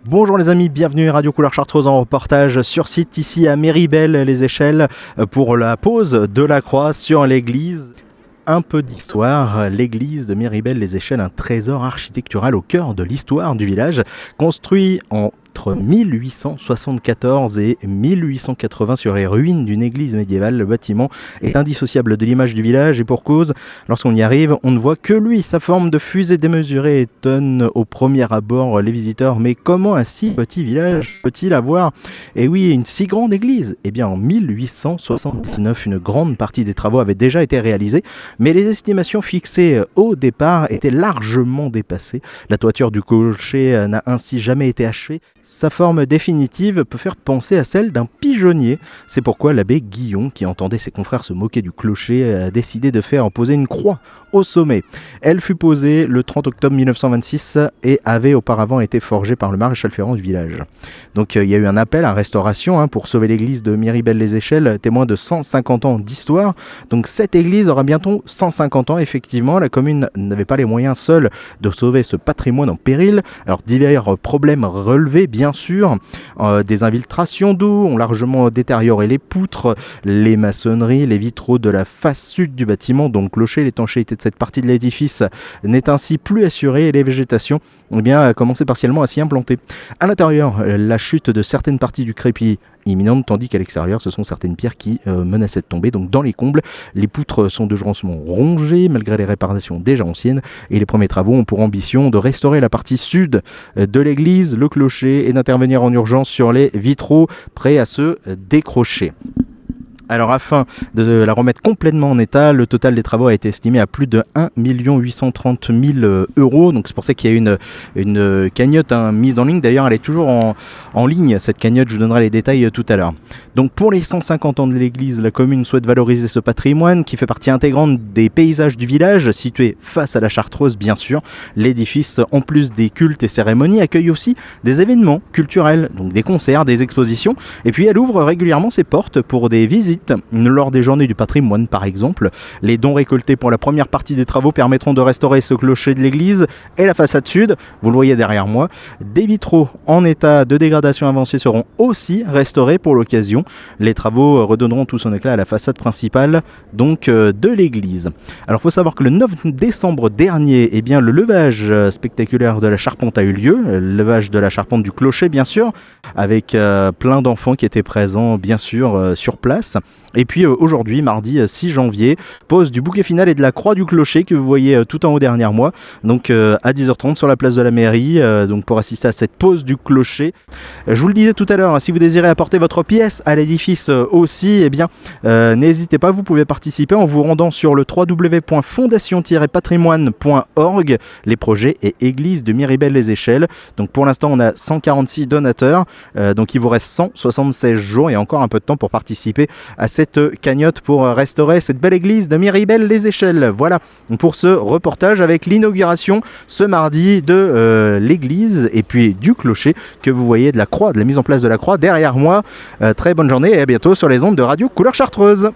Bonjour les amis, bienvenue à Radio Couleur Chartreuse en reportage sur site ici à Méribel-les-Échelles pour la pose de la croix sur l'église. Un peu d'histoire, l'église de Méribel-les-Échelles, un trésor architectural au cœur de l'histoire du village, construit entre 1874 et 1880 sur les ruines d'une église médiévale. Le bâtiment est indissociable de l'image du village et pour cause, lorsqu'on y arrive, on ne voit que lui. Sa forme de fusée démesurée étonne au premier abord les visiteurs. Mais comment un si petit village peut-il avoir, et oui, une si grande église? Eh bien, en 1879, une grande partie des travaux avait déjà été réalisée, mais les estimations fixées au départ étaient largement dépassées. La toiture du clocher n'a ainsi jamais été achevée. Sa forme définitive peut faire penser à celle d'un pigeonnier. C'est pourquoi l'abbé Guillon, qui entendait ses confrères se moquer du clocher, a décidé de faire poser une croix au sommet. Elle fut posée le 30 octobre 1926 et avait auparavant été forgée par le maréchal Ferrand du village. Donc il y a eu un appel à restauration pour sauver l'église de Méribel-les-Échelles, témoin de 150 ans d'histoire. Donc cette église aura bientôt 150 ans, effectivement. La commune n'avait pas les moyens seule de sauver ce patrimoine en péril. Alors divers problèmes relevés, bien sûr. Des infiltrations d'eau ont largement détérioré les poutres, les maçonneries, les vitraux de la face sud du bâtiment, donc clocher. L'étanchéité de cette partie de l'édifice n'est ainsi plus assurée et les végétations a commencé partiellement à s'y implanter. À l'intérieur, la chute de certaines parties du crépi imminente, tandis qu'à l'extérieur, ce sont certaines pierres qui menaçaient de tomber. Donc dans les combles, les poutres sont dangereusement rongées malgré les réparations déjà anciennes et les premiers travaux ont pour ambition de restaurer la partie sud de l'église, le clocher et d'intervenir en urgence sur les vitraux prêts à se décrocher. Alors afin de la remettre complètement en état, le total des travaux a été estimé à plus de 1 830 000 euros. Donc c'est pour ça qu'il y a une cagnotte mise en ligne. D'ailleurs elle est toujours en ligne, cette cagnotte, je vous donnerai les détails tout à l'heure. Donc pour les 150 ans de l'église, la commune souhaite valoriser ce patrimoine qui fait partie intégrante des paysages du village, situé face à la Chartreuse bien sûr. L'édifice, en plus des cultes et cérémonies, accueille aussi des événements culturels, donc des concerts, des expositions. Et puis elle ouvre régulièrement ses portes pour des visites lors des journées du patrimoine par exemple. Les dons récoltés pour la première partie des travaux permettront de restaurer ce clocher de l'église et la façade sud, vous le voyez derrière moi. Des vitraux en état de dégradation avancée seront aussi restaurés pour l'occasion. Les travaux redonneront tout son éclat à la façade principale donc de l'église. Alors il faut savoir que le 9 décembre dernier, le levage spectaculaire de la charpente a eu lieu, le levage de la charpente du clocher bien sûr, avec plein d'enfants qui étaient présents bien sûr sur place. Et puis aujourd'hui, mardi 6 janvier, pose du bouquet final et de la croix du clocher que vous voyez tout en haut derrière moi, donc à 10h30 sur la place de la mairie, donc pour assister à cette pose du clocher. Je vous le disais tout à l'heure, si vous désirez apporter votre pièce à l'édifice aussi, n'hésitez pas, vous pouvez participer en vous rendant sur le www.fondation-patrimoine.org, les projets et églises de Méribel-les-Échelles. Donc pour l'instant on a 146 donateurs, donc il vous reste 176 jours et encore un peu de temps pour participer à cette cagnotte pour restaurer cette belle église de Méribel-les-Échelles. Voilà pour ce reportage avec l'inauguration ce mardi de l'église et puis du clocher que vous voyez, de la croix, de la mise en place de la croix derrière moi. Très bonne journée et à bientôt sur les ondes de Radio Couleur Chartreuse.